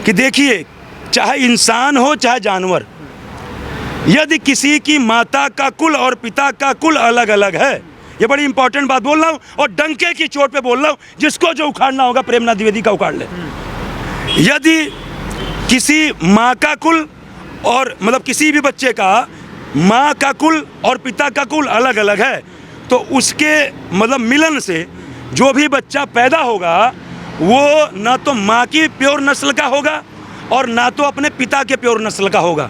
कि देखिए, चाहे इंसान हो चाहे जानवर, यदि किसी की माता का कुल और पिता का कुल अलग अलग है, ये बड़ी इंपॉर्टेंट बात बोल रहा हूँ और डंके की चोट पे बोल रहा हूँ, जिसको जो उखाड़ना होगा प्रेमनाथ द्विवेदी का उखाड़ ले। यदि किसी माँ का कुल और मतलब किसी भी बच्चे का माँ का कुल और पिता का कुल अलग अलग है, तो उसके मतलब मिलन से जो भी बच्चा पैदा होगा वो ना तो माँ की प्योर नस्ल का होगा और ना तो अपने पिता के प्योर नस्ल का होगा।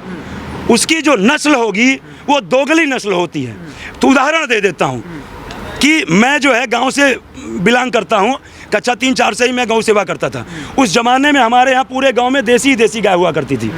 उसकी जो नस्ल होगी वो दोगली नस्ल होती है। तो उदाहरण दे देता हूँ कि मैं जो है गांव से बिलोंग करता हूँ, कक्षा 3-4 से ही मैं गौ सेवा करता था। उस ज़माने में हमारे यहाँ पूरे गांव में देसी गाय हुआ करती थी।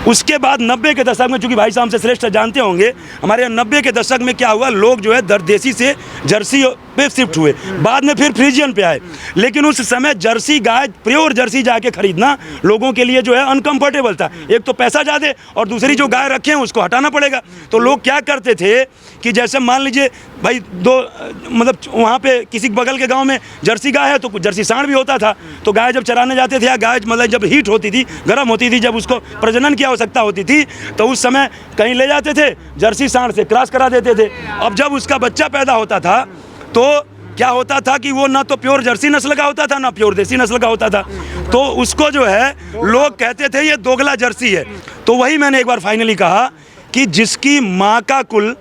उसके बाद 90 के दशक में, चूँकि भाई साहब से श्रेष्ठ जानते होंगे, हमारे यहाँ 90 के दशक में क्या हुआ, लोग जो है देसी से जर्सी पे शिफ्ट हुए, बाद में फिर फ्रीजियन पे आए। लेकिन उस समय जर्सी गाय, प्योर जर्सी जाके खरीदना लोगों के लिए जो है अनकम्फर्टेबल था। एक तो पैसा ज़्यादा और दूसरी जो गाय रखे हैं उसको हटाना पड़ेगा। तो लोग क्या करते थे कि जैसे मान लीजिए भाई मतलब वहाँ पे किसी बगल के गांव में जर्सी गाय है तो जर्सी सांड भी होता था। तो गाय जब चराने जाते थे या गाय मतलब जब हीट होती थी, गर्म होती थी, जब उसको प्रजनन की आवश्यकता होती थी, तो उस समय कहीं ले जाते थे, जर्सी सांड से क्रॉस करा देते थे। अब जब उसका बच्चा पैदा होता था तो क्या होता था कि वो ना तो प्योर जर्सी नस्ल का होता था ना प्योर देसी नस्ल का होता था। तो उसको जो है लोग कहते थे ये दोगला जर्सी है। तो वही मैंने एक बार फाइनली कहा कि जिसकी माँ का कुल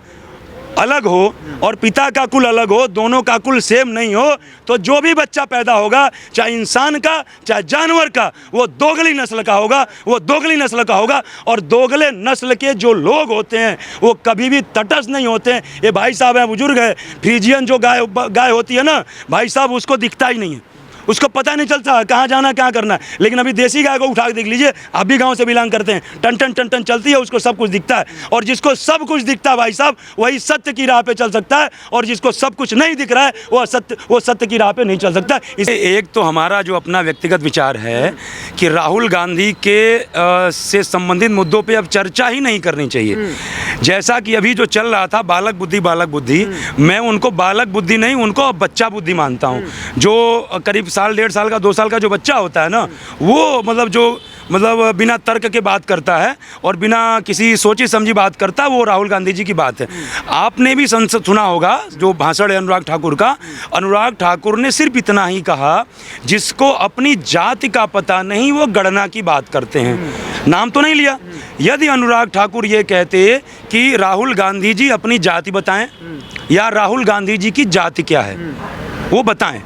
अलग हो और पिता का कुल अलग हो, दोनों का कुल सेम नहीं हो, तो जो भी बच्चा पैदा होगा, चाहे इंसान का चाहे जानवर का, वो दोगली नस्ल का होगा, वो दोगली नस्ल का होगा। और दोगले नस्ल के जो लोग होते हैं वो कभी भी तटस्थ नहीं होते हैं। ये भाई साहब हैं, बुजुर्ग है, फ्रीजियन जो गाय होती है ना भाई साहब, उसको दिखता ही नहीं है, उसको पता नहीं चलता कहाँ जाना क्या करना है। लेकिन अभी देसी गाय को उठा के देख लीजिए, आप भी गांव से बिलोंग करते हैं, टन टन टन टन चलती है, उसको सब कुछ दिखता है। और जिसको सब कुछ दिखता है भाई साहब, वही सत्य की राह पे चल सकता है, और जिसको सब कुछ नहीं दिख रहा है वो सत्य की राह पे नहीं चल सकता। इसे एक तो हमारा जो अपना व्यक्तिगत विचार है कि राहुल गांधी के से संबंधित मुद्दों पर अब चर्चा ही नहीं करनी चाहिए। जैसा कि अभी जो चल रहा था बालक बुद्धि, मैं उनको बालक बुद्धि नहीं, उनको बच्चा बुद्धि मानता हूँ। जो करीब साल 1.5 साल का 2 साल का जो बच्चा होता है ना, वो मतलब बिना तर्क के बात करता है और बिना किसी सोची समझी बात करता है, वो राहुल गांधी जी की बात है। आपने भी सुना होगा जो भाषण है अनुराग ठाकुर का, अनुराग ठाकुर ने सिर्फ इतना ही कहा, जिसको अपनी जाति का पता नहीं वो गणना की बात करते हैं, नाम तो नहीं लिया। यदि अनुराग ठाकुर ये कहते कि राहुल गांधी जी अपनी जाति बताएं या राहुल गांधी जी की जाति क्या है वो बताएं,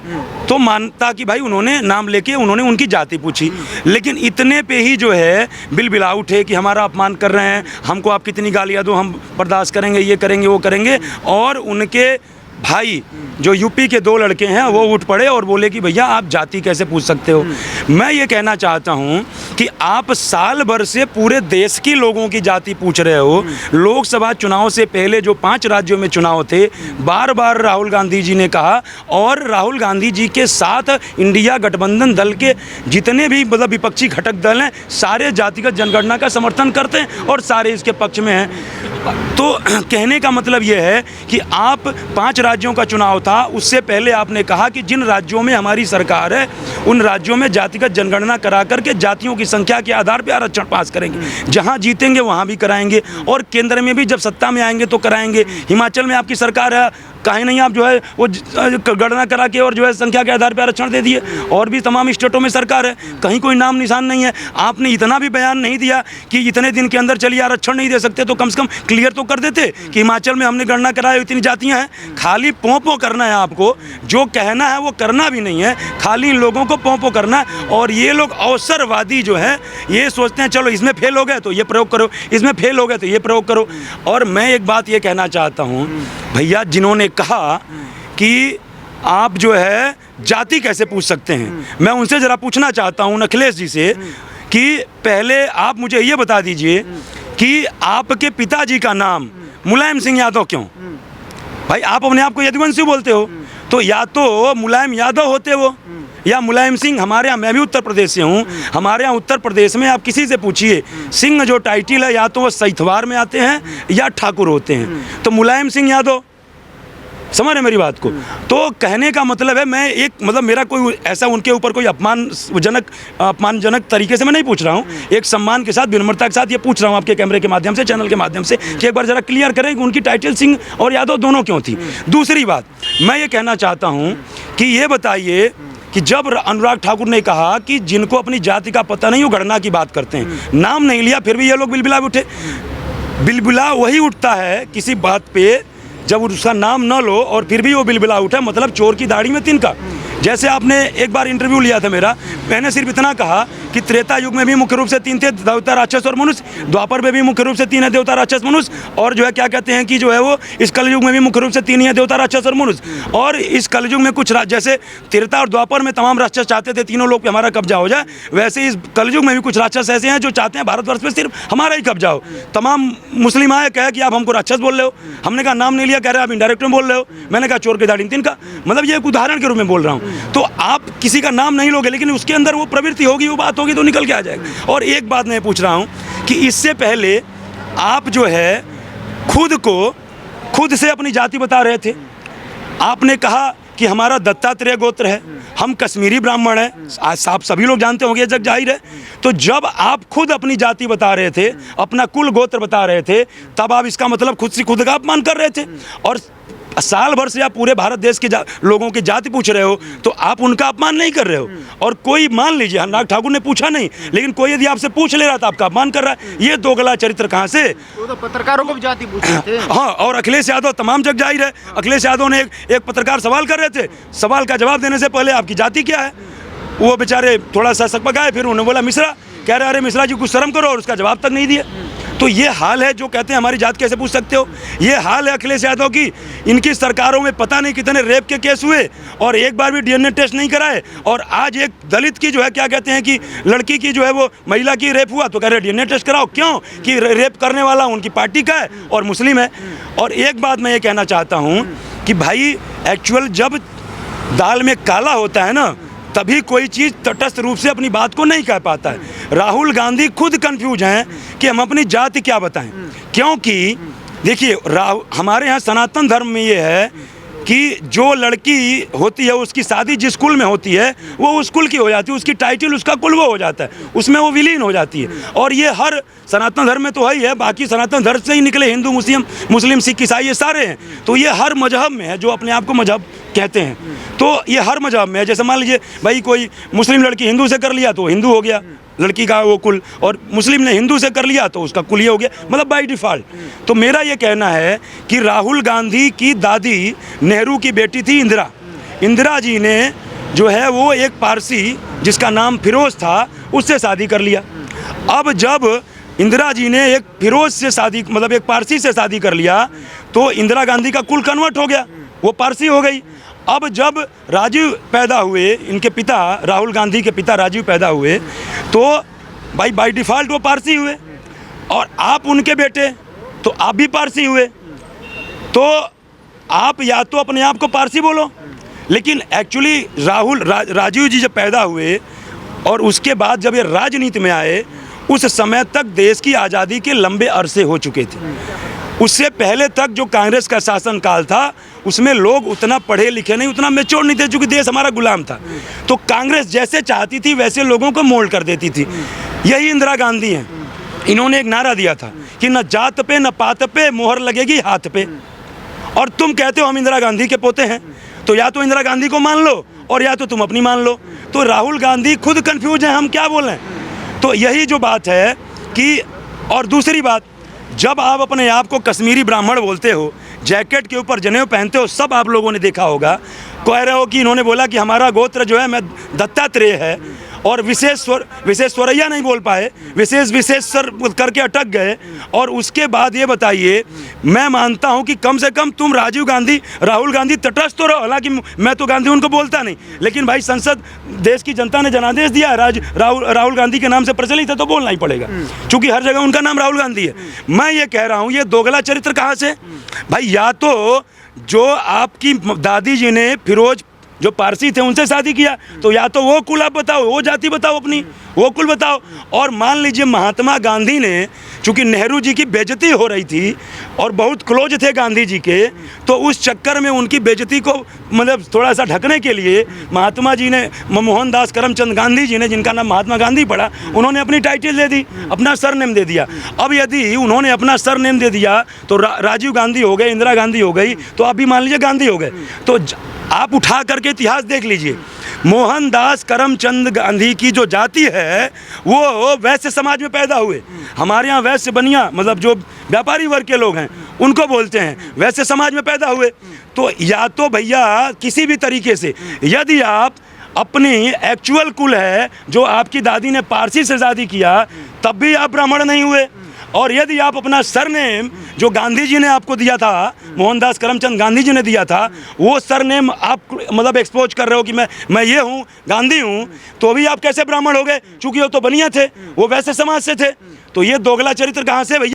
तो मानता कि भाई उन्होंने नाम लेके उन्होंने उनकी जाति पूछी। लेकिन इतने पे ही जो है बिल उठे कि हमारा अपमान कर रहे हैं, हमको आप कितनी गालियाँ दो हम बर्दाश्त करेंगे, ये करेंगे वो करेंगे। और उनके भाई जो यूपी के 2 लड़के हैं वो उठ पड़े और बोले कि भैया आप जाति कैसे पूछ सकते हो। मैं ये कहना चाहता हूँ कि आप साल भर से पूरे देश की लोगों की जाति पूछ रहे हो। लोकसभा चुनाव से पहले जो 5 राज्यों में चुनाव थे, बार बार राहुल गांधी जी ने कहा, और राहुल गांधी जी के साथ इंडिया गठबंधन दल के जितने भी मतलब विपक्षी घटक दल हैं, सारे जातिगत जनगणना का समर्थन करते हैं और सारे इसके पक्ष में हैं। तो कहने का मतलब ये है कि आप 5 राज्यों का चुनाव था, उससे पहले आपने कहा कि जिन राज्यों में हमारी सरकार है उन राज्यों में जातिगत जनगणना करा करके जातियों की संख्या के आधार पर आरक्षण पास करेंगे। जहां जीतेंगे वहां भी कराएंगे और केंद्र में भी जब सत्ता में आएंगे तो कराएंगे। हिमाचल में आपकी सरकार है, काहे नहीं आप जो है वो गणना करा के और जो है संख्या के आधार पर आरक्षण दे दिए। और भी तमाम स्टेटों में सरकार है, कहीं कोई नाम निशान नहीं है। आपने इतना भी बयान नहीं दिया कि इतने दिन के अंदर चलिए आरक्षण नहीं दे सकते, तो कम से कम क्लियर तो कर देते कि हिमाचल में हमने गणना कराया इतनी जातियां हैं। खाली पोंपो करना है आपको, जो कहना है वो करना भी नहीं है, खाली इन लोगों को पोंपो करना है। और ये लोग अवसरवादी जो है ये सोचते हैं चलो इसमें फेल हो गए तो ये प्रयोग करो, इसमें फेल हो गए तो ये प्रयोग करो। और मैं एक बात ये कहना चाहता हूँ भैया, जिन्होंने कहा कि आप जो है जाति कैसे पूछ सकते हैं, मैं उनसे ज़रा पूछना चाहता हूं अखिलेश जी से कि पहले आप मुझे ये बता दीजिए कि आपके पिताजी का नाम मुलायम सिंह यादव क्यों? भाई आप अपने आप को यदुवंशी बोलते हो, तो या तो मुलायम यादव होते वो या मुलायम सिंह। हमारे यहाँ, मैं भी उत्तर प्रदेश से हूँ, हमारे यहाँ उत्तर प्रदेश में आप किसी से पूछिए, सिंह जो टाइटल है या तो वो सैथवार में आते हैं या ठाकुर होते हैं। तो मुलायम सिंह यादव समझ रहे मेरी बात को। तो कहने का मतलब है, मैं एक मतलब मेरा कोई ऐसा उनके ऊपर कोई अपमानजनक तरीके से मैं नहीं पूछ रहा हूँ, एक सम्मान के साथ, विनम्रता के साथ ये पूछ रहा हूँ आपके कैमरे के माध्यम से, चैनल के माध्यम से, कि एक बार जरा क्लियर करें कि उनकी टाइटल सिंह और यादव दोनों क्यों थी। दूसरी बात मैं ये कहना चाहता हूँ कि ये बताइए कि जब अनुराग ठाकुर ने कहा कि जिनको अपनी जाति का पता नहीं वो गणना की बात करते हैं, नाम नहीं लिया फिर भी ये लोग बिलबिला उठे। बिलबिला वही उठता है किसी बात पे जब उसका नाम न लो और फिर भी वो बिलबिला उठा, मतलब चोर की दाढ़ी में तिनका। जैसे आपने एक बार इंटरव्यू लिया था मेरा, मैंने सिर्फ इतना कहा कि त्रेता युग में भी मुख्य रूप से 3 थे, देवता राक्षस और मनुष्य। द्वापर में भी मुख्य रूप से 3 है, देवता राक्षस मनुष्य। और जो है क्या कहते हैं कि जो है वो इस कलयुग में भी मुख्य रूप से 3 ही है, देवता राक्षस और मनुष्य। और इस कलयुग में कुछ जैसे त्रेता और द्वापर में तमाम राक्षस चाहते थे तीनों लोग पे हमारा कब्जा हो जाए, वैसे इस कलयुग में भी कुछ राक्षस ऐसे हैं जो चाहते हैं भारतवर्ष पे सिर्फ हमारा ही कब्जा हो। तमाम मुस्लिम आए, कहे कि आप हमको राक्षस बोल रहे हो, हमने कहा नाम नहीं लिया, कह रहे आप इनडायरेक्ट में बोल रहे हो, मैंने कहा चोर की दाढ़ी में तिनका। मतलब ये एक उदाहरण के रूप में बोल रहा हूँ। तो आप किसी का नाम नहीं लोगे लेकिन उसके अंदर वो प्रवृत्ति होगी, वो बात होगी तो निकल के आ जाएगा। और एक बात मैं पूछ रहा हूँ कि इससे पहले आप जो है खुद से अपनी जाति बता रहे थे। आपने कहा कि हमारा दत्तात्रेय गोत्र है, हम कश्मीरी ब्राह्मण हैं, आप सभी लोग जानते होंगे, जग जाहिर है। तो जब आप खुद अपनी जाति बता रहे थे, अपना कुल गोत्र बता रहे थे, तब आप इसका मतलब खुद से खुद का अपमान कर रहे थे। और साल भर से आप पूरे भारत देश के लोगों की जाति पूछ रहे हो, तो आप उनका अपमान नहीं कर रहे हो। और कोई मान लीजिए अनुराग ठाकुर ने पूछा नहीं, लेकिन कोई यदि आपसे पूछ ले रहा था आपका अपमान कर रहा है, ये दोगला चरित्र कहाँ से? वो तो पत्रकारों को भी जाति पूछ रहे थे। हाँ, और अखिलेश यादव तमाम जग जाहिर है, अखिलेश यादव ने एक पत्रकार सवाल कर रहे थे, सवाल का जवाब देने से पहले आपकी जाति क्या है, वो बेचारे थोड़ा सा सकपकाए, फिर उन्होंने बोला मिश्रा, कह रहे अरे मिश्रा जी कुछ शर्म करो, और उसका जवाब तक नहीं दिया। तो ये हाल है, जो कहते हैं हमारी जात कैसे पूछ सकते हो, ये हाल है अखिलेश यादव की। इनकी सरकारों में पता नहीं कितने रेप के केस हुए और एक बार भी डीएनए टेस्ट नहीं कराए। और आज एक दलित की जो है क्या कहते हैं कि लड़की की जो है वो महिला की रेप हुआ तो कह रहे डीएनए टेस्ट कराओ, क्यों कि रेप करने वाला उनकी पार्टी का है और मुस्लिम है। और एक बात मैं ये कहना चाहता हूँ कि भाई एक्चुअल जब दाल में काला होता है ना, तभी कोई चीज़ तटस्थ रूप से अपनी बात को नहीं कह पाता है। राहुल गांधी खुद कंफ्यूज हैं कि हम अपनी जाति क्या बताएं, क्योंकि देखिए हमारे यहाँ सनातन धर्म में ये है कि जो लड़की होती है उसकी शादी जिस कुल में होती है वो उस कुल की हो जाती है, उसकी टाइटल उसका कुल वो हो जाता है, उसमें वो विलीन हो जाती है। और ये हर सनातन धर्म में तो है ही है, बाकी सनातन धर्म से ही निकले हिंदू मुस्लिम सिख ईसाई ये सारे हैं। तो ये हर मजहब में है, जो अपने आप को मजहब कहते हैं, तो ये हर मजहब में है। जैसे मान लीजिए भाई कोई मुस्लिम लड़की हिंदू से कर लिया तो हिंदू हो गया लड़की का वो कुल, और मुस्लिम ने हिंदू से कर लिया तो उसका कुल ये हो गया, मतलब बाय डिफ़ॉल्ट। तो मेरा ये कहना है कि राहुल गांधी की दादी नेहरू की बेटी थी इंदिरा जी ने जो है वो एक पारसी जिसका नाम फिरोज था उससे शादी कर लिया। अब जब इंदिरा जी ने एक फिरोज से शादी मतलब एक पारसी से शादी कर लिया तो इंदिरा गांधी का कुल कन्वर्ट हो गया, वो पारसी हो गई। अब जब राजीव पैदा हुए, इनके पिता राहुल गांधी के पिता राजीव पैदा हुए, तो भाई बाय डिफ़ॉल्ट वो पारसी हुए, और आप उनके बेटे तो आप भी पारसी हुए। तो आप या तो अपने आप को पारसी बोलो, लेकिन एक्चुअली राजीव जी जब पैदा हुए और उसके बाद जब ये राजनीति में आए, उस समय तक देश की आज़ादी के लंबे अरसे हो चुके थे। उससे पहले तक जो कांग्रेस का शासनकाल था उसमें लोग उतना पढ़े लिखे नहीं, उतना मैच्योर नहीं थे, चूँकि देश हमारा गुलाम था। तो कांग्रेस जैसे चाहती थी वैसे लोगों को मोल्ड कर देती थी। यही इंदिरा गांधी हैं, इन्होंने एक नारा दिया था कि न जात पे न पात पे मोहर लगेगी हाथ पे। और तुम कहते हो हम इंदिरा गांधी के पोते हैं, तो या तो इंदिरा गांधी को मान लो और या तो तुम अपनी मान लो। तो राहुल गांधी खुद कंफ्यूज हैं, हम क्या बोलें। तो यही जो बात है कि, और दूसरी बात, जब आप अपने आप को कश्मीरी ब्राह्मण बोलते हो, जैकेट के ऊपर जनेऊ पहनते हो, सब आप लोगों ने देखा होगा, कह रहे हो कि इन्होंने बोला कि हमारा गोत्र जो है मैं दत्तात्रेय है, और विश्वेश्वरैया नहीं बोल पाए, विश्वेश्वर करके अटक गए। और उसके बाद ये बताइए, मैं मानता हूं कि कम से कम तुम राहुल गांधी तटस्थ तो रहो, हालांकि मैं तो गांधी उनको बोलता नहीं, लेकिन भाई संसद देश की जनता ने जनादेश दिया है, राहुल गांधी के नाम से प्रचलित है तो बोलना ही पड़ेगा, क्योंकि हर जगह उनका नाम राहुल गांधी है। मैं ये कह रहा हूँ ये दोगला चरित्र कहाँ से भाई? या तो जो आपकी दादी जी ने फिरोज जो पारसी थे उनसे शादी किया, तो या तो वो कुल आप बताओ, वो जाति बताओ, अपनी वो कुल बताओ। और मान लीजिए महात्मा गांधी ने चूँकि नेहरू जी की बेइज्जती हो रही थी और बहुत क्लोज थे गांधी जी के, तो उस चक्कर में उनकी बेइज्जती को मतलब थोड़ा सा ढकने के लिए महात्मा जी ने, मोहनदास करमचंद गांधी जी ने, जिनका नाम महात्मा गांधी पड़ा, उन्होंने अपनी टाइटल दे दी, अपना सरनेम दे दिया। अब यदि उन्होंने अपना सरनेम दे दिया तो राजीव गांधी हो गए, इंदिरा गांधी हो गई, तो आप भी मान लीजिए गांधी हो गए। तो आप उठा करके इतिहास देख लीजिए, मोहनदास करमचंद गांधी की जो जाति है वो वैश्य समाज में पैदा हुए। हमारे यहाँ वैश्य बनिया मतलब जो व्यापारी वर्ग के लोग हैं उनको बोलते हैं, वैश्य समाज में पैदा हुए। तो या तो भैया किसी भी तरीके से यदि आप अपनी एक्चुअल कुल है, जो आपकी दादी ने पारसी से शादी किया, तब भी आप ब्राह्मण नहीं हुए। और यदि आप अपना सरनेम जो गांधी जी ने आपको दिया था, मोहनदास करमचंद गांधी जी ने दिया था, वो सरनेम आप मतलब एक्सपोज कर रहे हो कि मैं ये हूँ, गांधी हूँ, तो भी आप कैसे ब्राह्मण हो गए? चूँकि वो तो बनिया थे, वो वैसे समाज से थे। तो ये दोगला चरित्र कहाँ से भैया?